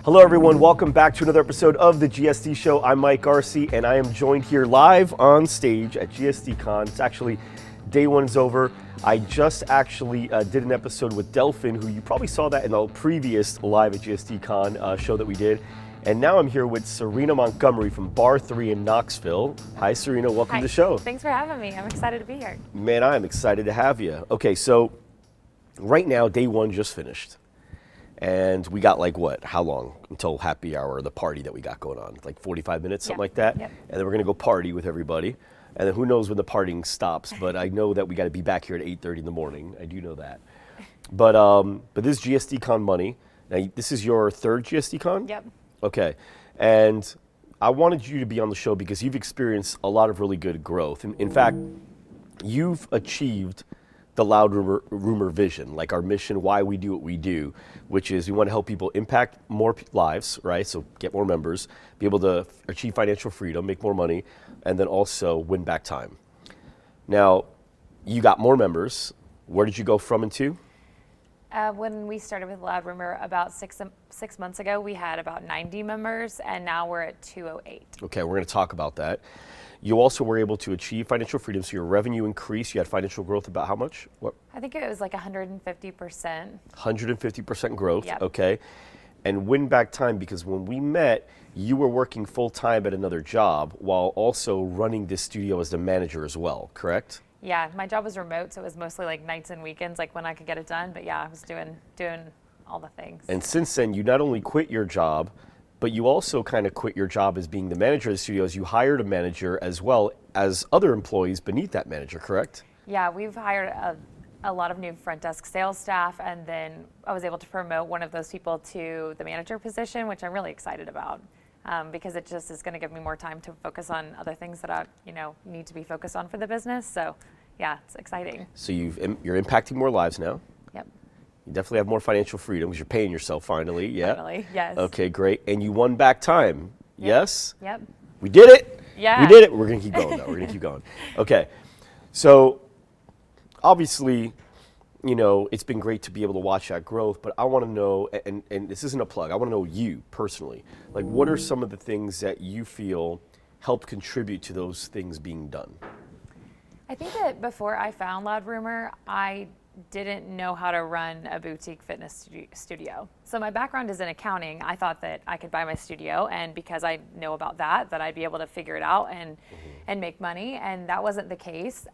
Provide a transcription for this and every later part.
Hello everyone, welcome back to another episode of the GSD Show. I'm Mike Arce and I am joined here live on stage at GSDCON. It's actually, day one's over. I just actually did an episode with Delphin, who you probably saw that in the previous live at GSDCON show that we did. And now I'm here with Serena Montgomery from Barre3 in Knoxville. Hi Serena, welcome to the show. Thanks for having me. I'm excited to be here. Man, I'm excited to have you. Okay, so right now, day one just finished. And we got like what, how long until happy hour, the party that we got going on? Like 45 minutes, something like that? Yep. And then we're gonna go party with everybody. And then who knows when the partying stops, but I know that we gotta be back here at 8:30 in the morning. I do know that. But this is GSDCON money. Now this is your third GSDCON? Yep. Okay, and I wanted you to be on the show because you've experienced a lot of really good growth. In fact, you've achieved the Loud Rumor vision, like our mission, why we do what we do, which is we want to help people impact more lives, right? So get more members, be able to achieve financial freedom, make more money, and then also win back time. Now, you got more members. Where did you go from and to? When we started with Loud Rumor about six months ago, we had about 90 members, and now we're at 208. Okay, we're going to talk about that. You also were able to achieve financial freedom, so your revenue increased. You had financial growth about how much? What? I think it was like 150%. 150% growth, yep. Okay. And win back time, because when we met, you were working full-time at another job while also running this studio as the manager as well, correct? Yeah, my job was remote, so it was mostly like nights and weekends, like when I could get it done. But yeah, I was doing all the things. And since then, you not only quit your job, but you also kind of quit your job as being the manager of the studio, as you hired a manager as well as other employees beneath that manager, correct? Yeah, we've hired a lot of new front desk sales staff, and then I was able to promote one of those people to the manager position, which I'm really excited about because it just is going to give me more time to focus on other things that I need to be focused on for the business. So yeah, it's exciting. So you're impacting more lives now. Yep. You definitely have more financial freedom because you're paying yourself finally. Yeah. Finally, yes. Okay, great. And you won back time. Yep. Yes? Yep. We did it. Yeah. We did it. We're going to keep going though. We're going to keep going. Okay. So obviously, it's been great to be able to watch that growth, but I want to know, and this isn't a plug, I want to know you personally. Like, what are some of the things that you feel helped contribute to those things being done? I think that before I found Loud Rumor, I didn't know how to run a boutique fitness studio. So my background is in accounting. I thought that I could buy my studio, and because I know about that I'd be able to figure it out and make money, and that wasn't the case.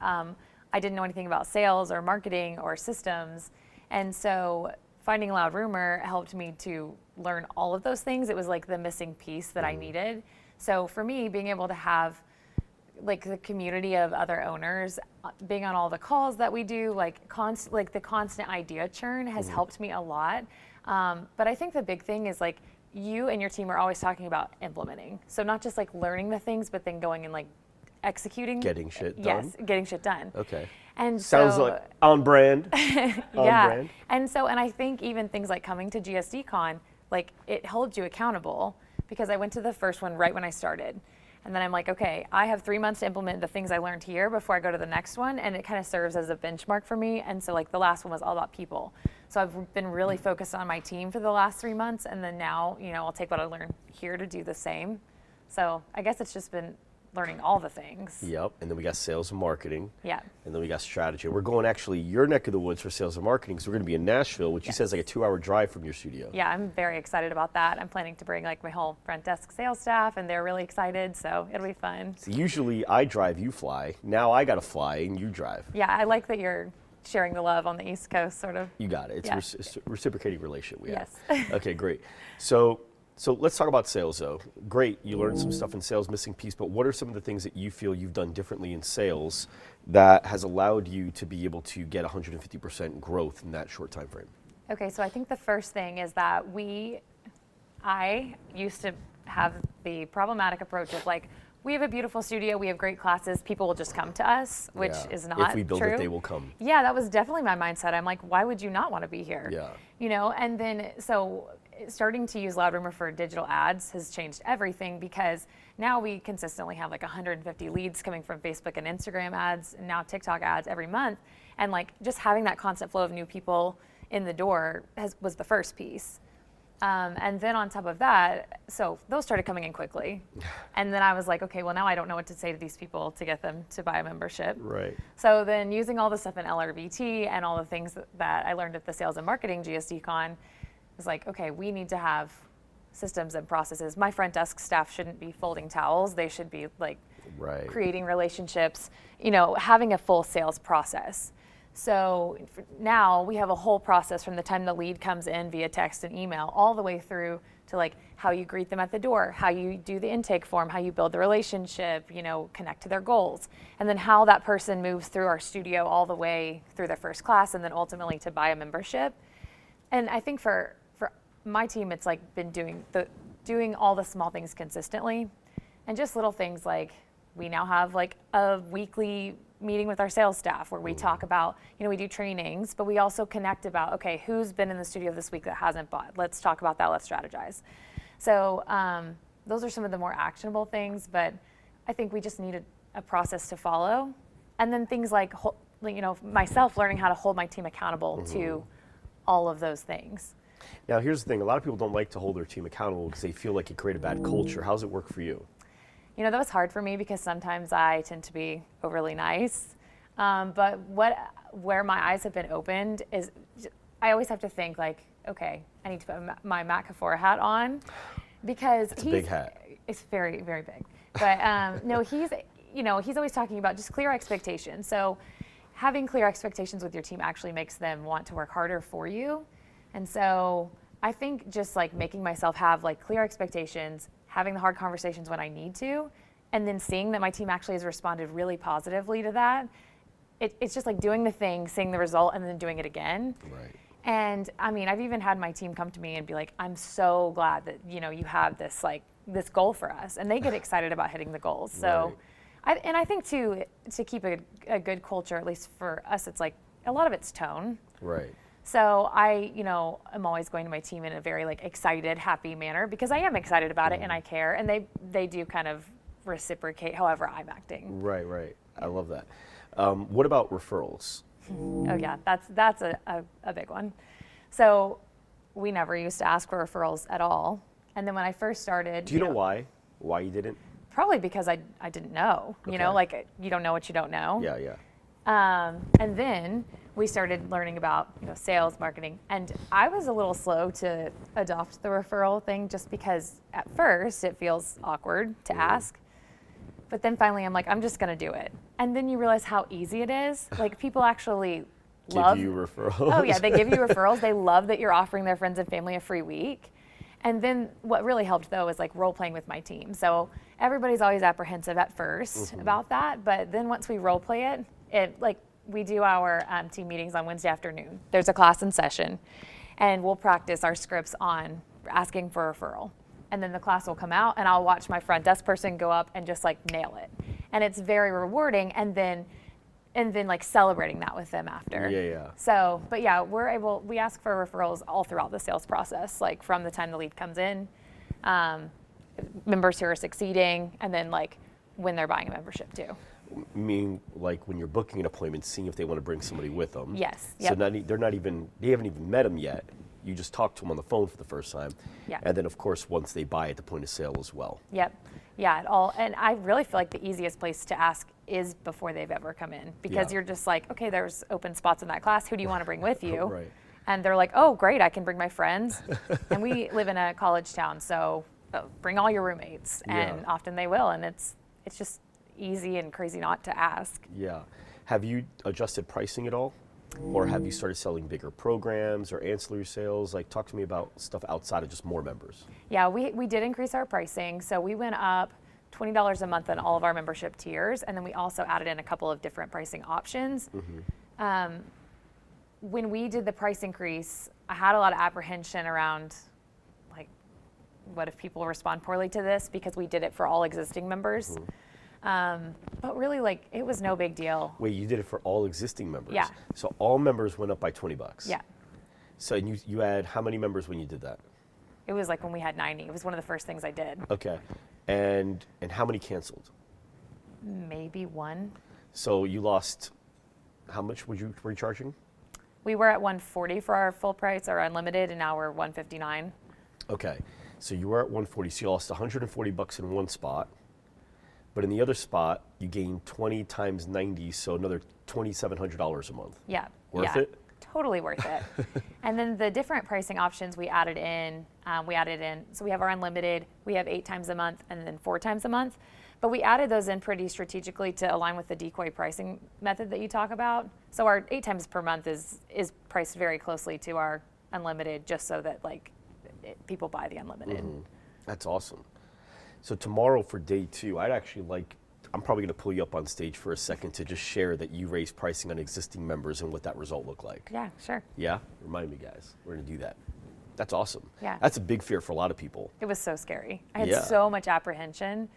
I didn't know anything about sales or marketing or systems, and so finding Loud Rumor helped me to learn all of those things. It was like the missing piece that I needed. So for me, being able to have like the community of other owners, being on all the calls that we do, like the constant idea churn has helped me a lot. But I think the big thing is like you and your team are always talking about implementing. So not just like learning the things, but then going and like executing. Getting shit done? Yes, getting shit done. Okay. And sounds like on brand. Yeah. Brand. And I think even things like coming to GSDCON, like it holds you accountable, because I went to the first one right when I started. And then I'm like, okay, I have 3 months to implement the things I learned here before I go to the next one. And it kind of serves as a benchmark for me. And so like the last one was all about people. So I've been really focused on my team for the last 3 months. And then now, I'll take what I learned here to do the same. So I guess it's just been learning all the things. Yep, and then we got sales and marketing. Yeah. And then we got strategy. We're going actually your neck of the woods for sales and marketing, because we're going to be in Nashville, which you said is like a 2-hour drive from your studio. Yeah, I'm very excited about that. I'm planning to bring like my whole front desk sales staff, and they're really excited, so it'll be fun. So usually I drive, you fly. Now I got to fly and you drive. Yeah, I like that you're sharing the love on the East Coast, sort of. You got it. It's a reciprocating relationship we have. Yes. Okay, great. So let's talk about sales though. Great, you learned some stuff in sales, missing piece, but what are some of the things that you feel you've done differently in sales that has allowed you to be able to get 150% growth in that short time frame? Okay, so I think the first thing is that I used to have the problematic approach of like, we have a beautiful studio, we have great classes, people will just come to us, which is not true. If we build it, they will come. Yeah, that was definitely my mindset. I'm like, why would you not want to be here? Yeah. And then so starting to use Loud Rumor for digital ads has changed everything, because now we consistently have like 150 leads coming from Facebook and Instagram ads, and now TikTok ads every month. And like just having that constant flow of new people in the door was the first piece. And then on top of that, so those started coming in quickly. And then I was like, okay, well now I don't know what to say to these people to get them to buy a membership. Right. So then using all the stuff in LRBT and all the things that I learned at the sales and marketing GSDCON, was like, okay, we need to have systems and processes. My front desk staff shouldn't be folding towels. They should be like creating relationships, having a full sales process. So now we have a whole process from the time the lead comes in via text and email all the way through to like how you greet them at the door, how you do the intake form, how you build the relationship, connect to their goals, and then how that person moves through our studio all the way through their first class and then ultimately to buy a membership. And I think for my team, it's like been doing all the small things consistently and just little things like we now have like a weekly meeting with our sales staff where we talk about, we do trainings, but we also connect about, okay, who's been in the studio this week that hasn't bought? Let's talk about that. Let's strategize. So those are some of the more actionable things, but I think we just need a process to follow. And then things like, myself learning how to hold my team accountable to all of those things. Now, here's the thing. A lot of people don't like to hold their team accountable because they feel like it create a bad culture. How does it work for you? That was hard for me because sometimes I tend to be overly nice. But where my eyes have been opened is I always have to think like, okay, I need to put my Matt Kafora hat on because it's a big hat. It's very, very big. But no, he's always talking about just clear expectations. So having clear expectations with your team actually makes them want to work harder for you. And so I think just like making myself have like clear expectations, having the hard conversations when I need to, and then seeing that my team actually has responded really positively to that. It's just like doing the thing, seeing the result, and then doing it again. Right. And I mean, I've even had my team come to me and be like, I'm so glad that, you have this goal for us. And they get excited about hitting the goals. So, I think too, to keep a good culture, at least for us, it's like a lot of it's tone. Right. So I, am always going to my team in a very like excited, happy manner because I am excited about it and I care, and they do kind of reciprocate however I'm acting. Right. I love that. What about referrals? Oh yeah, that's a big one. So we never used to ask for referrals at all, and then when I first started, do you know why? Why you didn't? Probably because I didn't know. Okay. Like you don't know what you don't know. Yeah. And then we started learning about sales, marketing, and I was a little slow to adopt the referral thing just because at first it feels awkward to ask, but then finally I'm like, I'm just gonna do it. And then you realize how easy it is. Like people actually give you referrals. Oh yeah, they give you referrals. They love that you're offering their friends and family a free week. And then what really helped though is like role playing with my team. So everybody's always apprehensive at first about that, but then once we role play it like we do our team meetings on Wednesday afternoon. There's a class in session, and we'll practice our scripts on asking for a referral. And then the class will come out, and I'll watch my front desk person go up and just like nail it. And it's very rewarding. And then like celebrating that with them after. Yeah. So, but yeah, we ask for referrals all throughout the sales process, like from the time the lead comes in, members who are succeeding, and then like when they're buying a membership too. Meaning, like when you're booking an appointment, seeing if they want to bring somebody with them. Yes. So they haven't even met them yet. You just talk to them on the phone for the first time. Yeah. And then, of course, once they buy at the point of sale as well. Yep. Yeah. And I really feel like the easiest place to ask is before they've ever come in, because you're just like, okay, there's open spots in that class. Who do you want to bring with you? Right. And they're like, oh, great, I can bring my friends. And we live in a college town, so bring all your roommates. And often they will, and it's just easy and crazy not to ask. Yeah. Have you adjusted pricing at all? Or have you started selling bigger programs or ancillary sales? Like, talk to me about stuff outside of just more members. Yeah, we did increase our pricing. So we went up $20 a month on all of our membership tiers, and then we also added in a couple of different pricing options. When we did the price increase, I had a lot of apprehension around, like, what if people respond poorly to this, because we did it for all existing members. But really, like, it was no big deal. Wait, you did it for all existing members? Yeah. So all members went up by $20? Yeah. So you had how many members when you did that? It was like when we had 90. It was one of the first things I did. Okay. And how many canceled? Maybe one. So you lost, how much were you charging? We were at $140 for our full price, our unlimited, and now we're $159. Okay, so you were at 140, so you lost 140 bucks in one spot, but in the other spot, you gained 20 times 90, so another $2,700 a month. Yeah. Worth yeah. it? Totally worth it. And then the different pricing options we added in, so we have our unlimited, we have 8 times a month, and then 4 times a month. But we added those in pretty strategically to align with the decoy pricing method that you talk about. So our 8 times per month is priced very closely to our unlimited, just so that people buy the unlimited. Mm-hmm. That's awesome. So tomorrow for day 2, I'm probably going to pull you up on stage for a second to just share that you raised pricing on existing members and what that result looked like. Yeah, sure. Yeah? Remind me, guys. We're going to do that. That's awesome. Yeah. That's a big fear for a lot of people. It was so scary. I had Yeah. so much apprehension,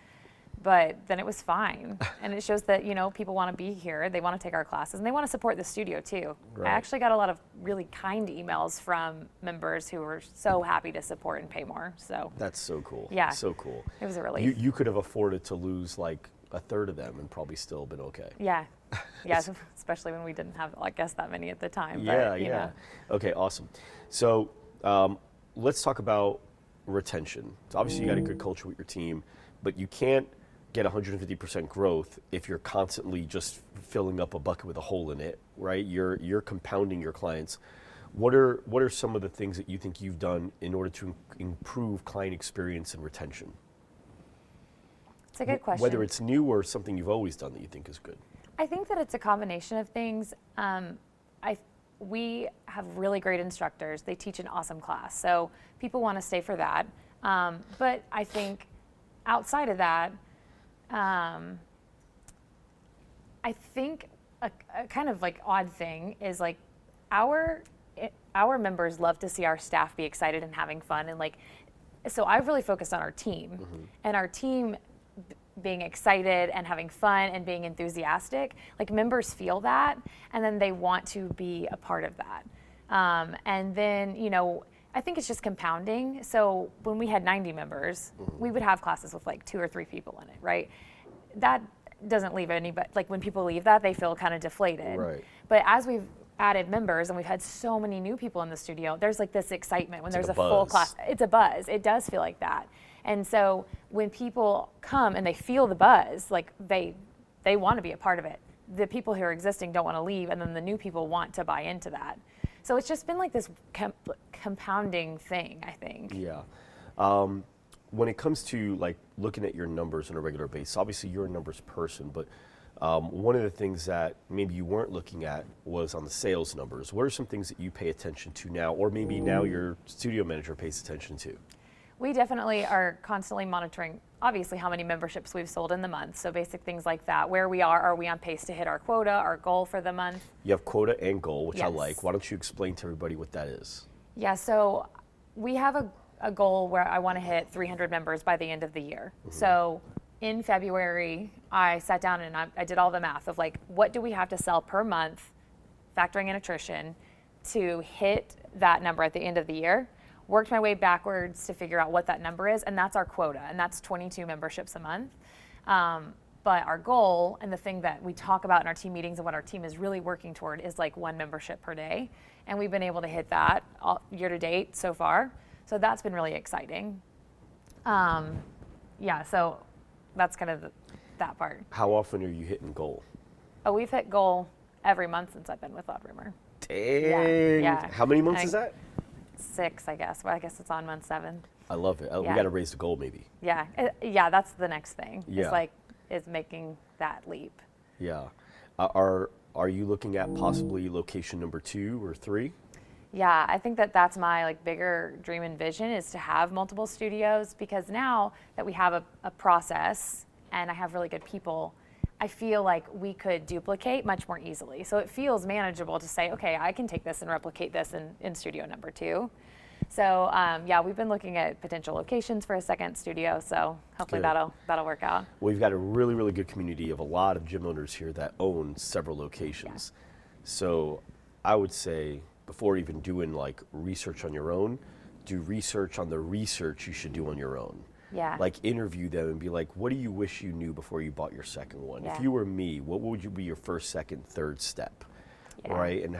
but then it was fine. And it shows that, people want to be here, they want to take our classes, and they want to support the studio too. Right. I actually got a lot of really kind emails from members who were so happy to support and pay more. So That's so cool. Yeah. So cool. it was a relief. You could have afforded to lose like a third of them and probably still been okay. Yeah. Yeah, especially when we didn't have, I guess, that many at the time. Yeah, but, yeah. Okay, awesome. So let's talk about retention. So obviously you got a good culture with your team, but you can't get 150% growth if you're constantly just filling up a bucket with a hole in it, right? You're compounding your clients. What are some of the things that you think you've done in order to improve client experience and retention? It's a good question. Whether it's new or something you've always done that you think is good. I think that it's a combination of things. We have really great instructors. They teach an awesome class, so people want to stay for that. But I think outside of that, I think a kind of odd thing is our members love to see our staff be excited and having fun, and so I've really focused on our team, Mm-hmm. and our team being excited and having fun and being enthusiastic. Members feel that, and then they want to be a part of that. And then, I think it's just compounding. So when we had 90 members, we would have classes with 2 or 3 people in it, right? That doesn't leave anybody, when people leave that, they feel kind of deflated. Right. But as we've added members and we've had so many new people in the studio, there's this excitement when there's a full class. It's a buzz. It does feel like that. And so when people come and they feel the buzz, they want to be a part of it. The people who are existing don't want to leave, and then the new people want to buy into that. So it's just been this compounding thing, I think. Yeah. When it comes to looking at your numbers on a regular basis, obviously you're a numbers person, but one of the things that maybe you weren't looking at was on the sales numbers. What are some things that you pay attention to now, or maybe now your studio manager pays attention to? We definitely are constantly monitoring, obviously, how many memberships we've sold in the month. So basic things like that. Where we are we on pace to hit our quota, our goal for the month? You have quota and goal, which I Yes. like. Why don't you explain to everybody what that is? Yeah, so we have a goal where I want to hit 300 members by the end of the year. Mm-hmm. So in February, I sat down and I did all the math of what do we have to sell per month, factoring in attrition, to hit that number at the end of the year. Worked my way backwards to figure out what that number is, and that's our quota, and that's 22 memberships a month. But our goal, and the thing that we talk about in our team meetings and what our team is really working toward, is 1 membership per day. And we've been able to hit that year to date so far. So that's been really exciting. Yeah, so that's kind of that part. How often are you hitting goal? Oh, we've hit goal every month since I've been with Loud Rumor. Dang. Yeah. How many months is that? 6, I guess. Well, I guess it's on month 7. I love it. We Yeah. got to raise the goal maybe. Yeah, yeah, that's the next thing. Yeah. Is making that leap. Yeah. Are you looking at possibly location number 2 or 3? Yeah, I think that's my bigger dream and vision, is to have multiple studios, because now that we have a process and I have really good people, I feel like we could duplicate much more easily. So it feels manageable to say, okay, I can take this and replicate this in studio number 2. So yeah, we've been looking at potential locations for a second studio. So hopefully Good. that'll work out. Well, we've got a really, really good community of a lot of gym owners here that own several locations. Yeah. So I would say, before even doing research on your own, do research on the research you should do on your own. Yeah. Interview them and be what do you wish you knew before you bought your second one? Yeah. If you were me, what would be your first, second, third step? Yeah. right? And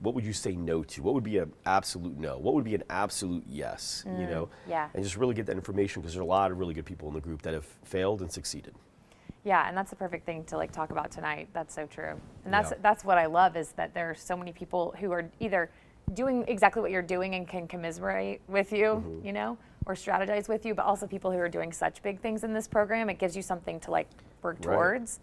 what would you say no to? What would be an absolute no? What would be an absolute yes? Yeah. And just really get that information, because there are a lot of really good people in the group that have failed and succeeded. Yeah, and that's the perfect thing to like talk about tonight. That's so true. And Yeah. that's what I love, is that there are so many people who are either doing exactly what you're doing and can commiserate with you, or strategize with you, but also people who are doing such big things in this program. It gives you something to like work towards.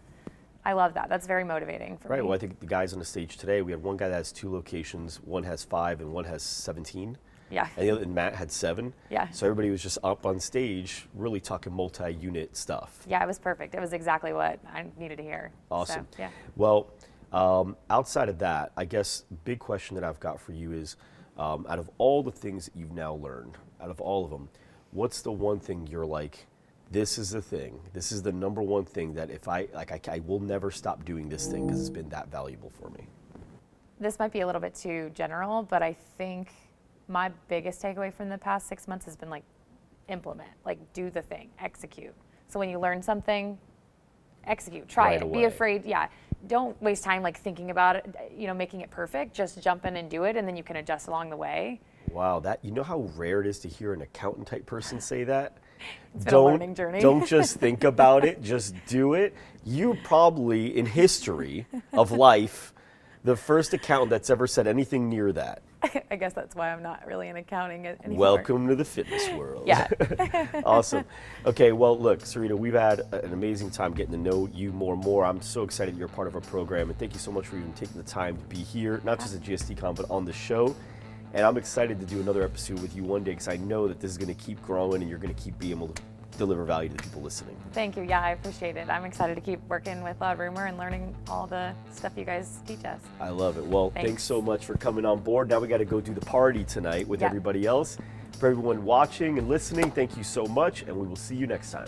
I love that. That's very motivating for me. Right. Well, I think the guys on the stage today, we had one guy that has 2 locations, one has 5, and one has 17. Yeah. And Matt had 7. Yeah. So everybody was just up on stage, really talking multi-unit stuff. Yeah, it was perfect. It was exactly what I needed to hear. Awesome. So, yeah. Well, outside of that, I guess big question that I've got for you is, out of all the things that you've now learned, out of all of them, what's the one thing you're like, this is the thing, this is the number one thing that if I will never stop doing this thing because it's been that valuable for me? This might be a little bit too general, but I think my biggest takeaway from the past 6 months has been like implement, like do the thing, execute. So when you learn something, execute, try Right it, away. be afraid. Yeah. Don't waste time like thinking about it, making it perfect. Just jump in and do it, and then you can adjust along the way. Wow, you know how rare it is to hear an accountant type person say that? It's been a learning journey. Don't just think about it, just do it. You probably, in history of life, the first accountant that's ever said anything near that. I guess that's why I'm not really in accounting anymore. Welcome to the fitness world. Yeah. Awesome. Okay, well, look, Serena, we've had an amazing time getting to know you more and more. I'm so excited you're part of our program, and thank you so much for even taking the time to be here, not just at GSDCON, but on the show. And I'm excited to do another episode with you one day, because I know that this is going to keep growing and you're going to keep being able to deliver value to the people listening. Thank you. Yeah, I appreciate it. I'm excited to keep working with Loud Rumor and learning all the stuff you guys teach us. I love it. Well, thanks so much for coming on board. Now we got to go do the party tonight with everybody else. For everyone watching and listening, thank you so much, and we will see you next time.